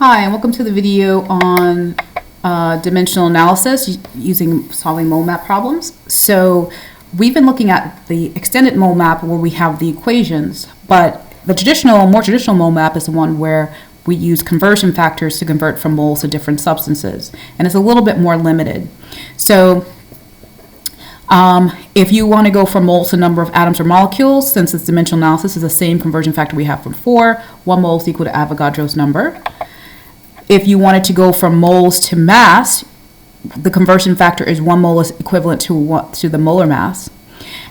Hi, and welcome to the video on dimensional analysis using solving mole map problems. So we've been looking at the extended mole map where we have the equations, but the more traditional mole map is the one where we use conversion factors to convert from moles to different substances, and it's a little bit more limited. So if you want to go from moles to number of atoms or molecules, since it's dimensional analysis is the same conversion factor we have from before, 1 mole is equal to Avogadro's number. If you wanted to go from moles to mass, the conversion factor is 1 mole is equivalent to the molar mass.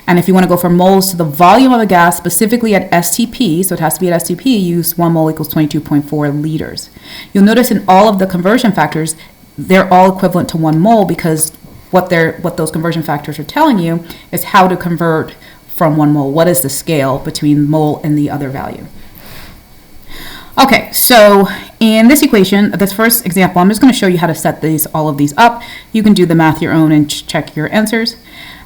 And if you want to go from moles to the volume of a gas, specifically at STP, so it has to be at STP, use 1 mole equals 22.4 liters. You'll notice in all of the conversion factors, they're all equivalent to 1 mole because what those conversion factors are telling you is how to convert from 1 mole. What is the scale between mole and the other value? Okay, so in this equation, this first example, I'm just going to show you how to set all of these up. You can do the math your own and check your answers.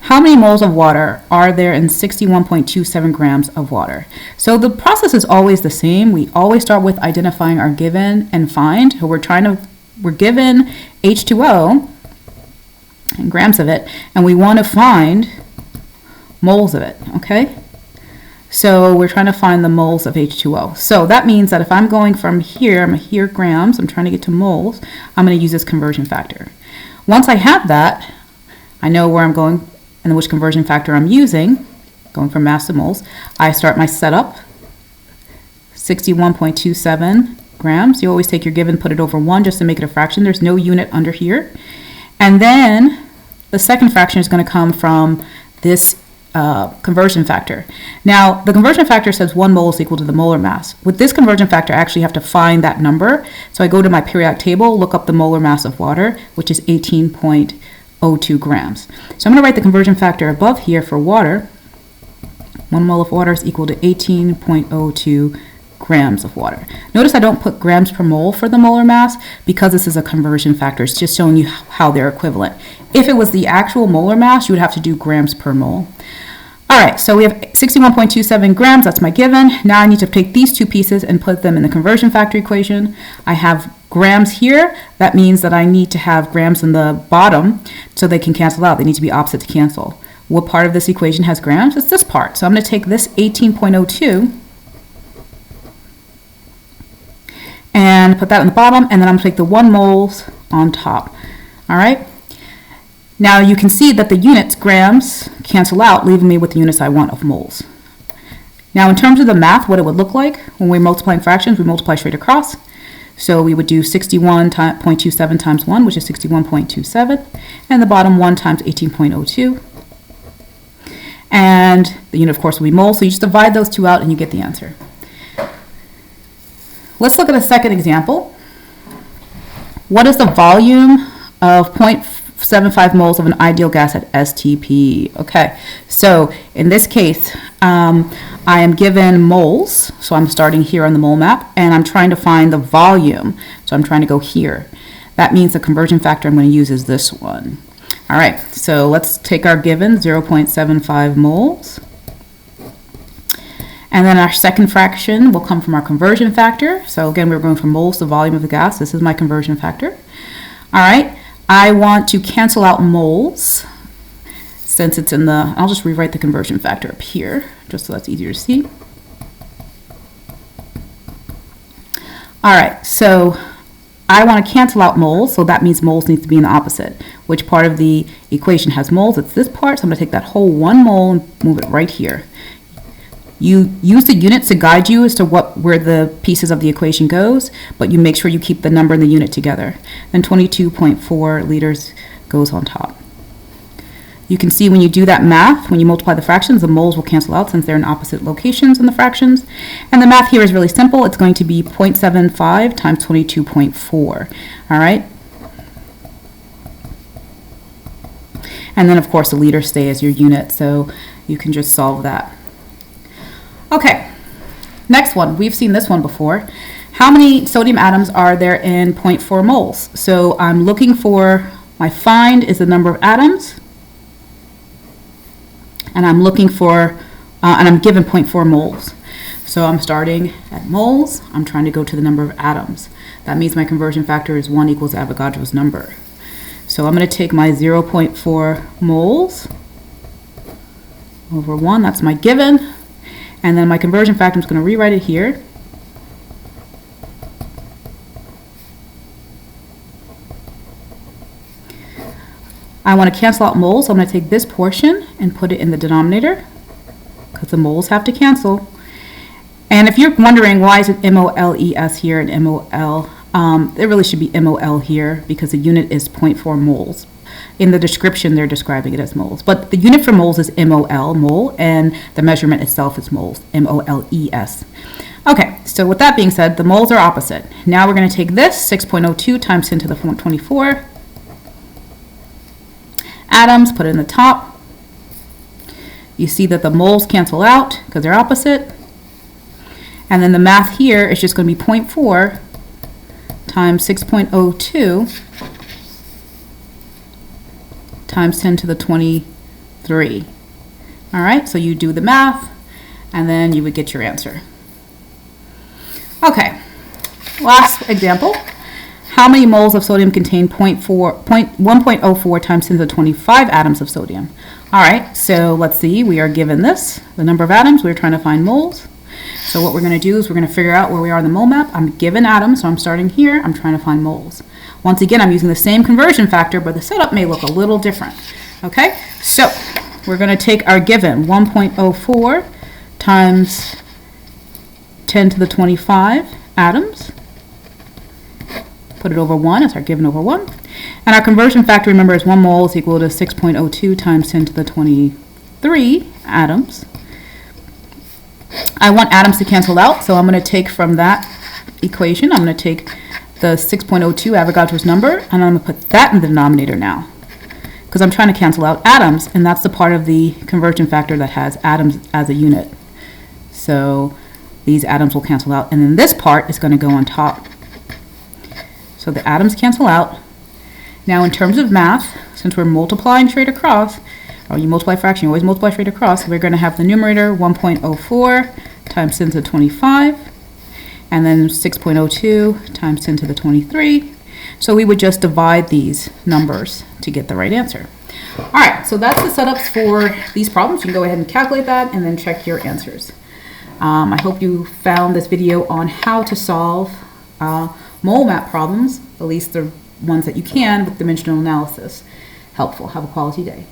How many moles of water are there in 61.27 grams of water? So the process is always the same. We always start with identifying our given and find. So we're given H2O and grams of it, and we want to find moles of it, okay? So we're trying to find the moles of H2O. So that means that if I'm going from here, I'm here grams, I'm trying to get to moles, I'm going to use this conversion factor. Once I have that, I know where I'm going and which conversion factor I'm using, going from mass to moles. I start my setup, 61.27 grams. You always take your given, put it over 1 just to make it a fraction. There's no unit under here. And then the second fraction is going to come from this conversion factor. Now, the conversion factor says 1 mole is equal to the molar mass. With this conversion factor, I actually have to find that number. So I go to my periodic table, look up the molar mass of water, which is 18.02 grams. So I'm going to write the conversion factor above here for water. 1 mole of water is equal to 18.02 grams of water. Notice I don't put grams per mole for the molar mass because this is a conversion factor. It's just showing you how they're equivalent. If it was the actual molar mass, you would have to do grams per mole. All right, so we have 61.27 grams, that's my given. Now I need to take these two pieces and put them in the conversion factor equation. I have grams here. That means that I need to have grams in the bottom so they can cancel out. They need to be opposite to cancel. What part of this equation has grams? It's this part. So I'm going to take this 18.02 and put that in the bottom, and then I'm going to take the 1 moles on top. All right? Now you can see that the units, grams, cancel out, leaving me with the units I want of moles. Now in terms of the math, what it would look like, when we're multiplying fractions, we multiply straight across. So we would do 61.27 times 1, which is 61.27, and the bottom 1 times 18.02. And the unit, of course, will be moles, so you just divide those two out and you get the answer. Let's look at a second example. What is the volume of 0.75 moles of an ideal gas at STP? Okay, so in this case, I am given moles, so I'm starting here on the mole map, and I'm trying to find the volume, so I'm trying to go here. That means the conversion factor I'm going to use is this one. All right, so let's take our given, 0.75 moles. And then our second fraction will come from our conversion factor. So again, we're going from moles to volume of the gas. This is my conversion factor. All right, I want to cancel out moles since it's in the, I'll just rewrite the conversion factor up here just so that's easier to see. All right, so I want to cancel out moles, so that means moles needs to be in the opposite. Which part of the equation has moles? It's this part, so I'm going to take that whole 1 mole and move it right here. You use the units to guide you as to where the pieces of the equation goes, but you make sure you keep the number and the unit together. And 22.4 liters goes on top. You can see when you do that math, when you multiply the fractions, the moles will cancel out since they're in opposite locations in the fractions. And the math here is really simple. It's going to be 0.75 times 22.4. All right? And then, of course, the liters stay as your unit, so you can just solve that. Okay, next one. We've seen this one before. How many sodium atoms are there in 0.4 moles? So I'm looking for, my find is the number of atoms, and I'm looking for, and I'm given 0.4 moles. So I'm starting at moles. I'm trying to go to the number of atoms. That means my conversion factor is 1 equals Avogadro's number. So I'm going to take my 0.4 moles over 1. That's my given. And then my conversion factor, I'm just going to rewrite it here. I want to cancel out moles, so I'm going to take this portion and put it in the denominator because the moles have to cancel. And if you're wondering why is it MOLES here and MOL, it really should be MOL here because the unit is 0.4 moles. In the description, they're describing it as moles. But the unit for moles is MOL, mole, and the measurement itself is moles, MOLES. Okay, so with that being said, the moles are opposite. Now we're going to take this, 6.02 times 10 to the 24. Atoms, put it in the top. You see that the moles cancel out because they're opposite. And then the math here is just going to be 0.4 times 6.02 times 10 to the 23. All right, so you do the math, and then you would get your answer. Okay, last example. How many moles of sodium contain 1.04 times 10 to the 25 atoms of sodium? All right, so let's see. We are given this, the number of atoms. We're trying to find moles. So what we're going to do is we're going to figure out where we are on the mole map. I'm given atoms, so I'm starting here. I'm trying to find moles. Once again, I'm using the same conversion factor, but the setup may look a little different. Okay, so we're going to take our given 1.04 times 10 to the 25 atoms. Put it over 1 as our given over 1. And our conversion factor, remember, is 1 mole is equal to 6.02 times 10 to the 23 atoms. I want atoms to cancel out, so I'm going to take from that equation, I'm going to take the 6.02 Avogadro's number, and I'm going to put that in the denominator now. Because I'm trying to cancel out atoms, and that's the part of the conversion factor that has atoms as a unit. So these atoms will cancel out, and then this part is going to go on top. So the atoms cancel out. Now in terms of math, since we're multiplying straight across, or you multiply fraction, you always multiply straight across, we're going to have the numerator 1.04 times 10 to the 25, and then 6.02 times 10 to the 23. So we would just divide these numbers to get the right answer. All right, so that's the setups for these problems. You can go ahead and calculate that and then check your answers. I hope you found this video on how to solve mole map problems, at least the ones that you can with dimensional analysis, helpful. Have a quality day.